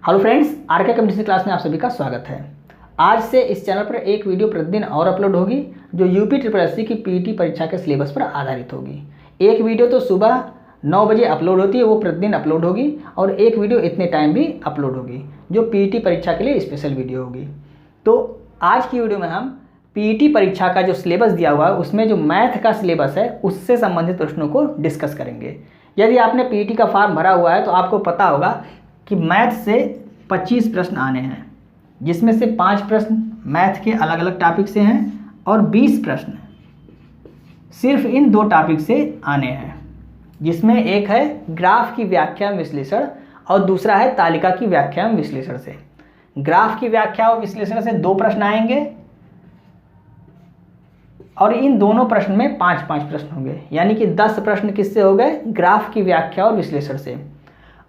Hello friends, RK competition class में आप सभी का स्वागत है। आज से इस चैनल पर एक वीडियो प्रतिदिन और अपलोड होगी जो यूपी ट्रिपल एससी की पीईटी परीक्षा के सिलेबस पर आधारित होगी। एक वीडियो तो सुबह 9 बजे अपलोड होती है, वो प्रतिदिन अपलोड होगी, और एक वीडियो इतने टाइम भी अपलोड होगी जो पीईटी परीक्षा के लिए स्पेशल वीडियो होगी। तो आज की वीडियो में हम पीईटी परीक्षा का जो सिलेबस दिया हुआ है उसमें जो मैथ का सिलेबस है उससे संबंधित प्रश्नों को डिस्कस करेंगे। यदि आपने पीईटी का फॉर्म भरा हुआ है तो आपको पता होगा कि मैथ से 25 प्रश्न आने हैं, जिसमें से 5 प्रश्न मैथ के अलग अलग टॉपिक से हैं और 20 प्रश्न सिर्फ इन 2 टॉपिक से आने हैं, जिसमें एक है ग्राफ की व्याख्या विश्लेषण और दूसरा है तालिका की व्याख्या विश्लेषण से। ग्राफ की व्याख्या और विश्लेषण से 2 प्रश्न आएंगे और इन दोनों प्रश्न में 5-5 प्रश्न होंगे, यानी कि 10 प्रश्न किससे हो गए? ग्राफ की व्याख्या और विश्लेषण से।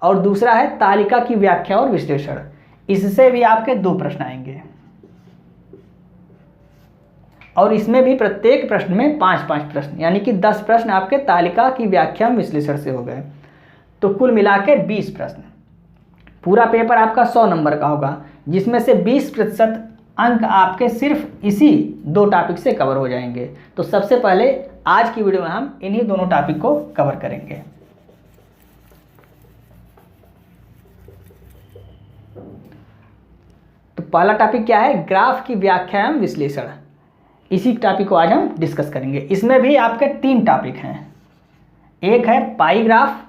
और दूसरा है तालिका की व्याख्या और विश्लेषण, इससे भी आपके 2 प्रश्न आएंगे और इसमें भी प्रत्येक प्रश्न में 5-5 प्रश्न, यानी कि 10 प्रश्न आपके तालिका की व्याख्या विश्लेषण से हो गए। तो कुल मिला के 20 प्रश्न। पूरा पेपर आपका 100 नंबर का होगा, जिसमें से 20% अंक आपके सिर्फ इसी 2 टॉपिक से कवर हो जाएंगे। तो सबसे पहले आज की वीडियो में हम इन्हीं दोनों टॉपिक को कवर करेंगे। तो पहला टॉपिक क्या है? ग्राफ की व्याख्या एवं विश्लेषण। इसी टॉपिक को आज हम डिस्कस करेंगे। इसमें भी आपके 3 टॉपिक हैं, एक है पाई ग्राफ,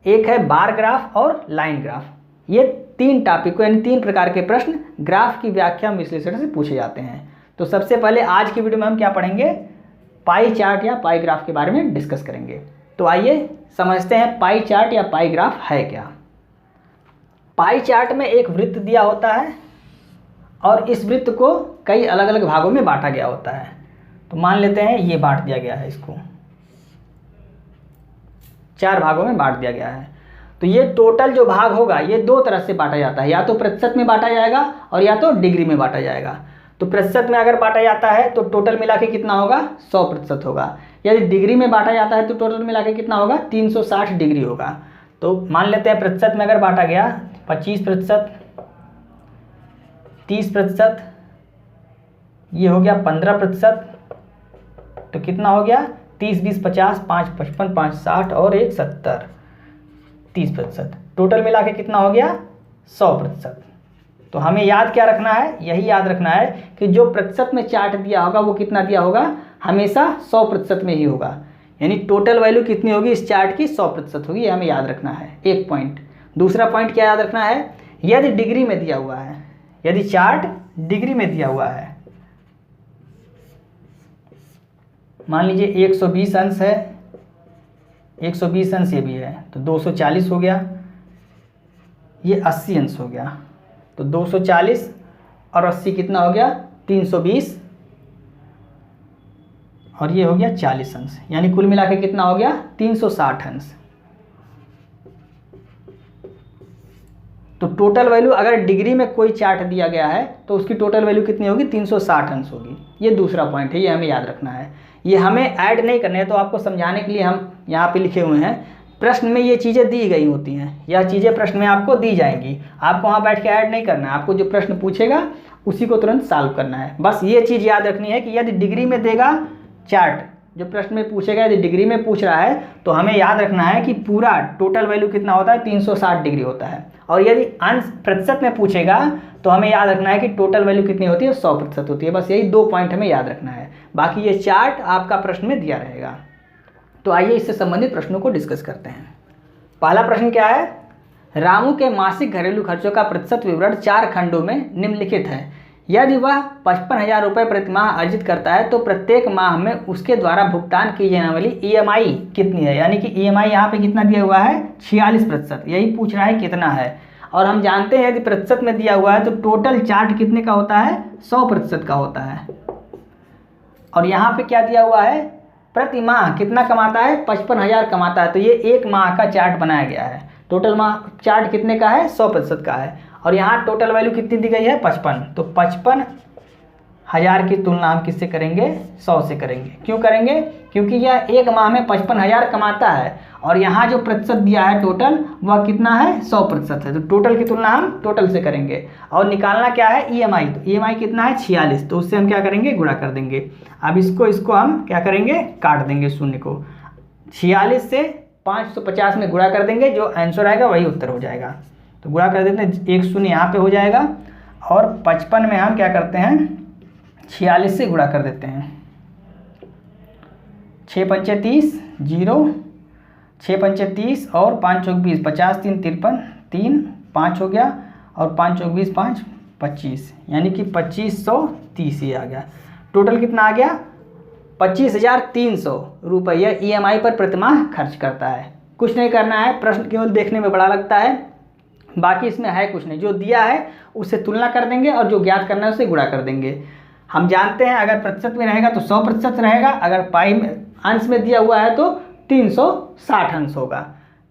एक है बार ग्राफ और लाइन ग्राफ। ये 3 टॉपिक को, यानी 3 प्रकार के प्रश्न ग्राफ की व्याख्या विश्लेषण से पूछे जाते हैं। तो सबसे पहले आज की वीडियो में हम क्या पढ़ेंगे? पाई चार्ट या पाई ग्राफ के बारे में डिस्कस करेंगे। तो आइए समझते हैं पाई चार्ट या पाई ग्राफ है क्या। पाई चार्ट में एक वृत्त दिया होता है और इस वृत्त को कई अलग अलग भागों में बांटा गया होता है। तो मान लेते हैं ये बांट दिया गया है, इसको 4 भागों में बांट दिया गया है। तो ये टोटल जो भाग होगा ये 2 तरह से बांटा जाता है, या तो प्रतिशत में बांटा जाएगा और या तो डिग्री में बांटा जाएगा। तो प्रतिशत में अगर बांटा जाता है तो टोटल मिला के कितना होगा? 100% होगा। यदि डिग्री में बांटा जाता है तो टोटल मिला के कितना होगा? 360 डिग्री होगा। तो मान लेते हैं प्रतिशत में अगर बांटा गया 25%, 30%, ये हो गया 15%, तो कितना हो गया? 30, 20, 50, 5, 55, 5, 60 और 1, 70, 30%। टोटल मिला के कितना हो गया? 100%। तो हमें याद क्या रखना है? यही याद रखना है कि जो प्रतिशत में चार्ट दिया होगा वो कितना दिया होगा? हमेशा 100% में ही होगा, यानी टोटल वैल्यू कितनी होगी इस चार्ट की? 100% होगी। ये हमें याद रखना है, एक पॉइंट। दूसरा पॉइंट क्या याद रखना है? यदि डिग्री में दिया हुआ है, यदि चार्ट डिग्री में दिया हुआ है, मान लीजिए 120 अंश है, 120 अंश ये भी है, तो 240 हो गया, ये 80 अंश हो गया, तो 240 और 80 कितना हो गया? 320, और ये हो गया 40 अंश, यानी कुल मिला के कितना हो गया? 360 अंश। तो टोटल वैल्यू अगर डिग्री में कोई चार्ट दिया गया है तो उसकी टोटल वैल्यू कितनी होगी? 360 अंश होगी। ये दूसरा पॉइंट है, ये हमें याद रखना है। ये हमें ऐड नहीं करने हैं, तो आपको समझाने के लिए हम यहाँ पे लिखे हुए हैं। प्रश्न में ये चीज़ें दी गई होती हैं, यह चीज़ें प्रश्न में आपको दी जाएंगी, आपको वहाँ बैठ के ऐड नहीं करना है। आपको जो प्रश्न पूछेगा उसी को तुरंत सॉल्व करना है। बस ये चीज़ याद रखनी है कि यदि डिग्री में देगा चार्ट, जो प्रश्न में पूछेगा यदि डिग्री में पूछ रहा है तो हमें याद रखना है कि पूरा टोटल वैल्यू कितना होता है? 360 डिग्री होता है। और यदि अंश प्रतिशत में पूछेगा तो हमें याद रखना है कि टोटल वैल्यू कितनी होती है? 100% होती है। बस यही 2 पॉइंट हमें याद रखना है, बाकी ये चार्ट आपका प्रश्न में दिया रहेगा। तो आइए इससे संबंधित प्रश्नों को डिस्कस करते हैं। पहला प्रश्न क्या है? रामू के मासिक घरेलू खर्चों का प्रतिशत विवरण 4 खंडों में निम्नलिखित है। यदि वह 55,000 रुपये प्रति माह अर्जित करता है तो प्रत्येक माह में उसके द्वारा भुगतान की जाने वाली EMI कितनी है? यानी कि EMI यहाँ पे कितना दिया हुआ है? 46%। यही पूछ रहा है कितना है। और हम जानते हैं यदि प्रतिशत में दिया हुआ है तो टोटल चार्ट कितने का होता है? 100% का होता है। और यहाँ पे क्या दिया हुआ है? प्रति माह कितना कमाता है? 55,000 कमाता है। तो ये 1 माह का चार्ट बनाया गया है। टोटल माह चार्ट कितने का है? 100% का है। और यहाँ टोटल वैल्यू कितनी दी गई है? 55। तो 1000 की तुलना हम किससे करेंगे? 100 से करेंगे। क्यों करेंगे? क्योंकि यह एक माह में 55,000 कमाता है और यहाँ जो प्रतिशत दिया है टोटल वह कितना है? 100% है। तो टोटल की तुलना हम टोटल से करेंगे। और निकालना क्या है? EMI। तो EMI कितना है? 46। तो उससे हम क्या करेंगे? गुणा कर देंगे। अब इसको हम क्या करेंगे? काट देंगे शून्य को। 46 से 550 में गुणा कर देंगे, जो आंसर आएगा वही उत्तर हो जाएगा। तो गुणा कर देते हैं, एक शून्य यहाँ पे हो जाएगा और 55 में हम क्या करते हैं? 46 से गुणा कर देते हैं। 6 पंचे 30, 0, 6 पंचे 30 और 5 चौक 20, 50 3 53, 3 5 हो गया और 5 चौक 20, 5 25, यानी कि 2530 ये आ गया। टोटल कितना आ गया? 25,300 रुपये EMI पर प्रतिमाह खर्च करता है। कुछ नहीं करना है, प्रश्न केवल देखने में बड़ा लगता है, बाकी इसमें है कुछ नहीं। जो दिया है उससे तुलना कर देंगे और जो ज्ञात करना है उससे गुणा कर देंगे। हम जानते हैं अगर प्रतिशत में रहेगा तो 100% रहेगा, अगर पाई में अंश में दिया हुआ है तो 360 अंश होगा।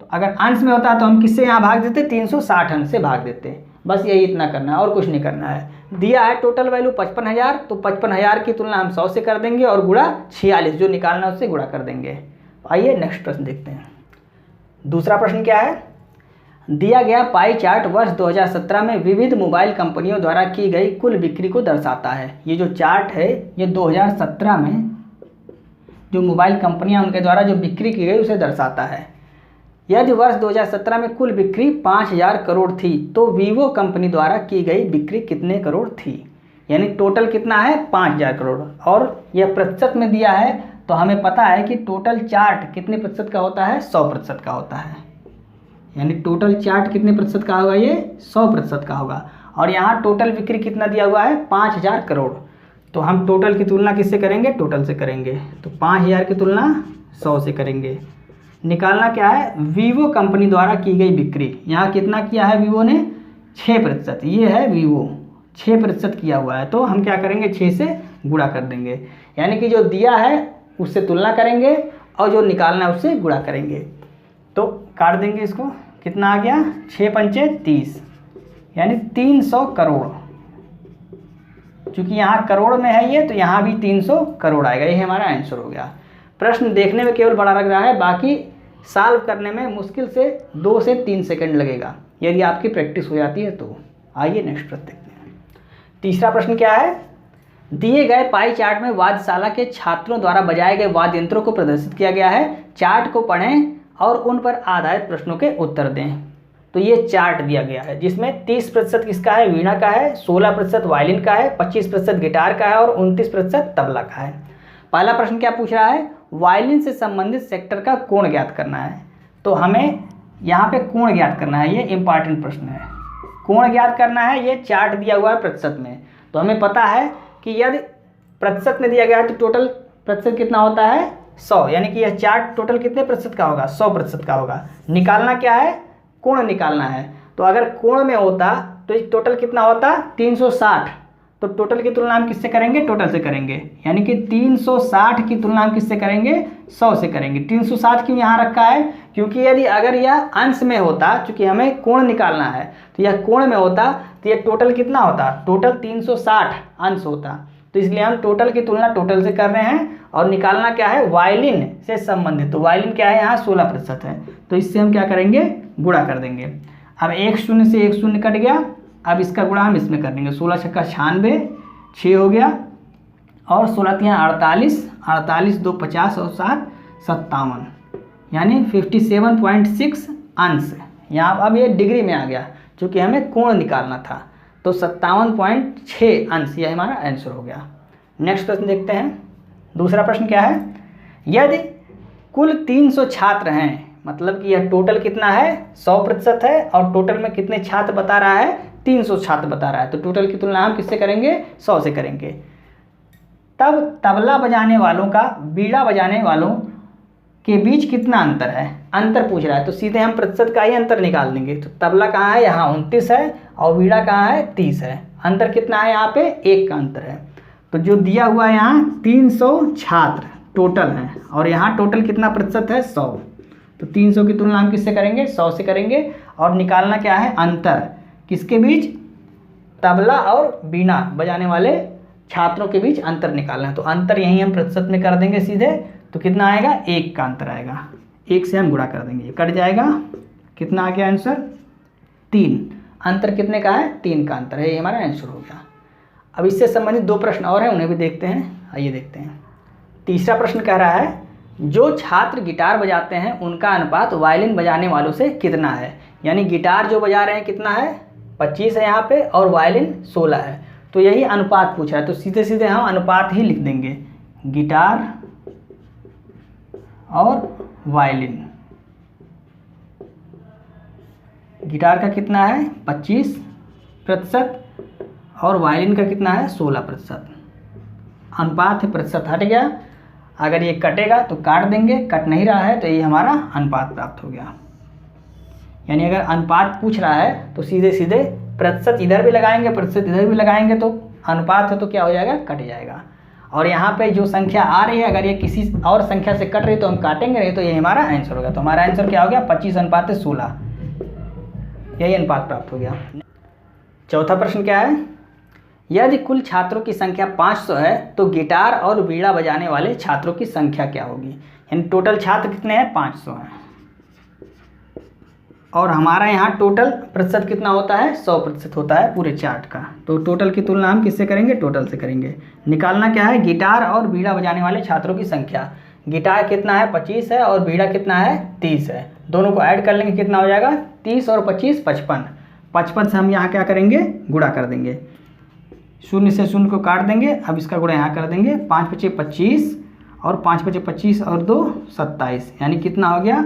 तो अगर अंश में होता है तो हम किससे यहाँ भाग देते? 360 अंश से भाग देते। बस यही इतना करना है और कुछ नहीं करना है। दिया है टोटल वैल्यू 55,000, तो 55,000 की तुलना हम 100 से कर देंगे और गुणा 46, जो निकालना है उससे गुणा कर देंगे। आइए नेक्स्ट प्रश्न देखते हैं। दूसरा प्रश्न क्या है? दिया गया पाई चार्ट वर्ष 2017 में विविध मोबाइल कंपनियों द्वारा की गई कुल बिक्री को दर्शाता है। ये जो चार्ट है ये 2017 में जो मोबाइल कंपनियां उनके द्वारा जो बिक्री की गई उसे दर्शाता है। यदि वर्ष 2017 में कुल बिक्री 5,000 करोड़ थी तो वीवो कंपनी द्वारा की गई बिक्री कितने करोड़ थी? यानी टोटल कितना है? 5,000 करोड़। और यह प्रतिशत में दिया है तो हमें पता है कि टोटल चार्ट कितने प्रतिशत का होता है? 100% का होता है। यानी टोटल चार्ट कितने प्रतिशत का होगा? ये 100% का होगा। और यहाँ टोटल बिक्री कितना दिया हुआ है? 5,000 करोड़। तो हम टोटल की तुलना किससे करेंगे? टोटल से करेंगे। तो 5,000 की तुलना 100 से करेंगे। निकालना क्या है? वीवो कंपनी द्वारा की गई बिक्री। यहाँ कितना किया है वीवो ने? 6%। ये है वीवो 6% किया हुआ है, तो हम क्या करेंगे? 6 से गुणा कर देंगे। यानी कि जो दिया है उससे तुलना करेंगे और जो निकालना है उससे गुणा करेंगे। तो काट देंगे इसको। कितना आ गया? 6 पंचे 30, यानी 300 करोड़। चूँकि यहाँ करोड़ में है ये तो यहाँ भी 300 करोड़ आएगा। ये हमारा आंसर हो गया। प्रश्न देखने में केवल बड़ा लग रहा है, बाकी सॉल्व करने में मुश्किल से 2 से 3 सेकंड लगेगा यदि आपकी प्रैक्टिस हो जाती है तो। आइए नेक्स्ट प्रश्न देखते हैं। तीसरा प्रश्न क्या है? दिए गए पाई चार्ट में वाद्यशाला के छात्रों द्वारा बजाए गए वाद्य यंत्रों को प्रदर्शित किया गया है। चार्ट को पढ़ें और उन पर आधारित प्रश्नों के उत्तर दें। तो ये चार्ट दिया गया है जिसमें 30% किसका है? वीणा का है, 16% वायलिन का है, 25% गिटार का है और 29% तबला का है। पहला प्रश्न क्या पूछ रहा है? वायलिन से संबंधित सेक्टर का कोण ज्ञात करना है। तो हमें यहाँ पे कोण ज्ञात करना है, ये इंपॉर्टेंट प्रश्न है। कोण ज्ञात करना है, ये चार्ट दिया हुआ है प्रतिशत में। तो हमें पता है कि यदि प्रतिशत में दिया गया है तो टोटल प्रतिशत कितना होता है? 100, यानी कि यह चार्ट टोटल कितने प्रतिशत का होगा? 100% का होगा। निकालना क्या है? कोण निकालना है। तो अगर कोण में होता तो टोटल कितना होता? 360। तो टोटल की तुलना हम किससे करेंगे? टोटल से करेंगे। यानी कि 360 की तुलना हम किससे करेंगे? 100 से करेंगे। 360 क्यों यहाँ रखा है? क्योंकि यदि अगर यह अंश में होता, चूँकि हमें कोण निकालना है, तो यह कोण में होता तो यह टोटल कितना होता? टोटल 360 अंश होता। तो इसलिए हम टोटल की तुलना टोटल से कर रहे हैं। और निकालना क्या है? वायलिन से संबंधित। तो वायलिन क्या है? यहाँ 16% है, तो इससे हम क्या करेंगे? गुणा कर देंगे। अब 1 शून्य से 1 शून्य कट गया। अब इसका गुणा हम इसमें कर देंगे। 16 छक्का 96, 6 हो गया और 16 तियाँ 48, 48 2 50 और 7 57, यानी 57.6 अंश। यहाँ अब ये डिग्री में आ गया क्योंकि हमें कोण निकालना था। तो 57.6 अंश, यह हमारा आंसर हो गया। नेक्स्ट प्रश्न देखते हैं। दूसरा प्रश्न क्या है? यदि कुल 300 छात्र हैं, मतलब कि यह टोटल कितना है? 100% है और टोटल में कितने छात्र बता रहा है? 300 छात्र बता रहा है। तो टोटल की तुलना हम किससे करेंगे? 100 से करेंगे। तब तबला बजाने वालों का बीड़ा बजाने वालों के बीच कितना अंतर है? अंतर पूछ रहा है तो सीधे हम प्रतिशत का ही अंतर निकाल देंगे। तो तबला कहाँ है? यहाँ 29 है और बीड़ा कहाँ है? 30 है। अंतर कितना है? यहाँ पे 1 का अंतर है। तो जो दिया हुआ है यहाँ 300 छात्र टोटल हैं और यहाँ टोटल कितना प्रतिशत है? 100। तो 300 की तुलना हम किससे करेंगे? 100 से करेंगे। और निकालना क्या है? अंतर किसके बीच? तबला और बीना बजाने वाले छात्रों के बीच अंतर निकालना है। तो अंतर यहीं हम प्रतिशत में कर देंगे सीधे, तो कितना आएगा 1 का अंतर आएगा, 1 से हम गुणा कर देंगे, कट जाएगा। कितना आ गया आंसर 3। अंतर कितने का है 3 का अंतर है, ये हमारा आंसर हो गया। अब इससे संबंधित 2 प्रश्न और हैं, उन्हें भी देखते हैं। आइए देखते हैं। तीसरा प्रश्न कह रहा है जो छात्र गिटार बजाते हैं उनका अनुपात वायलिन बजाने वालों से कितना है। यानी गिटार जो बजा रहे हैं कितना है 25 है यहाँ पे, और वायलिन 16 है। तो यही अनुपात पूछा है, तो सीधे सीधे हम अनुपात ही लिख देंगे, गिटार और वायलिन। गिटार का कितना है 25% और वायलिन का कितना है 16%। अनुपात है, प्रतिशत हट गया। अगर ये कटेगा तो काट देंगे, कट नहीं रहा है तो ये हमारा अनुपात प्राप्त हो गया। यानी अगर अनुपात पूछ रहा है तो सीधे सीधे प्रतिशत इधर भी लगाएंगे, प्रतिशत इधर भी लगाएंगे, तो अनुपात है तो क्या हो जाएगा कट जाएगा। और यहाँ पे जो संख्या आ रही है अगर ये किसी और संख्या से कट रही है तो हम काटेंगे नहीं, तो ये हमारा आंसर होगा। तो हमारा आंसर क्या हो गया 25:16, यही अनुपात प्राप्त हो गया। चौथा प्रश्न क्या है, यदि कुल छात्रों की संख्या 500 है तो गिटार और वीणा बजाने वाले छात्रों की संख्या क्या होगी। यानी टोटल छात्र कितने हैं 500 हैं, और हमारा यहाँ टोटल प्रतिशत कितना होता है 100% होता है पूरे चार्ट का। तो टोटल की तुलना हम किससे करेंगे, टोटल से करेंगे। निकालना क्या है, गिटार और वीणा बजाने वाले छात्रों की संख्या। गिटार कितना है 25 है और वीणा कितना है 30 है, दोनों को ऐड कर लेंगे कितना हो जाएगा 30 और 25 55। 55 से हम यहाँ क्या करेंगे गुणा कर देंगे, 0 से 0 को काट देंगे। अब इसका गुणा यहाँ कर देंगे, 5 × 5 = 25 और 5 × 5 = 25 और 2 = 27। यानी कितना हो गया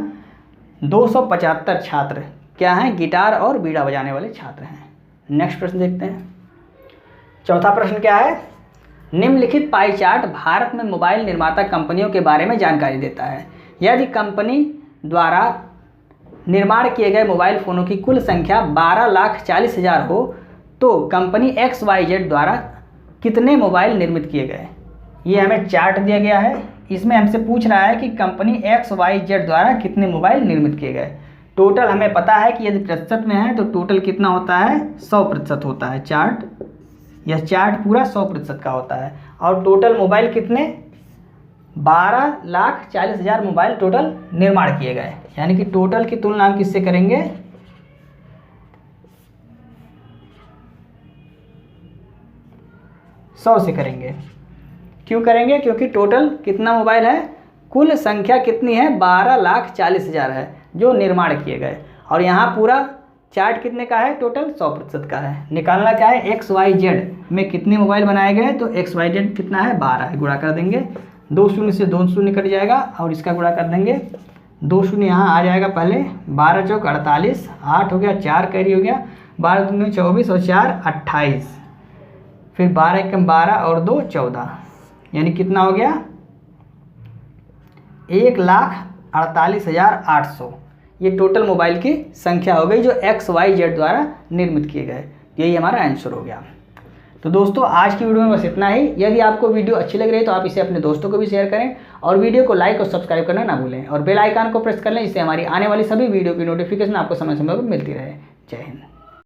275 छात्र क्या हैं गिटार और वीणा बजाने वाले छात्र हैं। नेक्स्ट प्रश्न देखते हैं। चौथा प्रश्न क्या है, निम्नलिखित पाई चार्ट भारत में मोबाइल निर्माता कंपनियों के बारे में जानकारी देता है। यदि कंपनी द्वारा निर्माण किए गए मोबाइल फ़ोनों की कुल संख्या 12,40,000 हो तो कंपनी XYZ द्वारा कितने मोबाइल निर्मित किए गए। ये हमें चार्ट दिया गया है, इसमें हमसे पूछ रहा है कि कंपनी XYZ द्वारा कितने मोबाइल निर्मित किए गए। टोटल हमें पता है कि यदि प्रतिशत में है तो टोटल कितना होता है 100% होता है। चार्ट यह चार्ट पूरा 100% का होता है। और टोटल मोबाइल कितने 12,40,000 मोबाइल टोटल निर्माण किए गए। यानी कि टोटल की तुलना हम किससे करेंगे 100 से करेंगे। क्यों करेंगे, क्योंकि टोटल कितना मोबाइल है, कुल संख्या कितनी है 12,40,000 है जो निर्माण किए गए। और यहाँ पूरा चार्ट कितने का है टोटल 100% का है। निकालना क्या है XYZ में कितने मोबाइल बनाए गए, तो XYZ कितना है 12 है, गुणा कर देंगे। 2 0 से 2 0 कट जाएगा और इसका गुणा कर देंगे, 2 0 यहाँ आ जाएगा पहले, 12 चौक 48, 8 हो गया, 4 कैरी हो गया, 12 दूनी 24 और 4 28, फिर 12 एकम 12 और 2 14, यानी कितना हो गया 1,48,800। ये टोटल मोबाइल की संख्या हो गई जो XYZ द्वारा निर्मित किए गए। यही हमारा आंसर हो गया। तो दोस्तों आज की वीडियो में बस इतना ही। यदि आपको वीडियो अच्छी लग रही है तो आप इसे अपने दोस्तों को भी शेयर करें और वीडियो को लाइक और सब्सक्राइब करना ना भूलें और बेल आइकन को प्रेस कर लें, इससे हमारी आने वाली सभी वीडियो की नोटिफिकेशन आपको समय समय पर मिलती रहे। जय हिंद।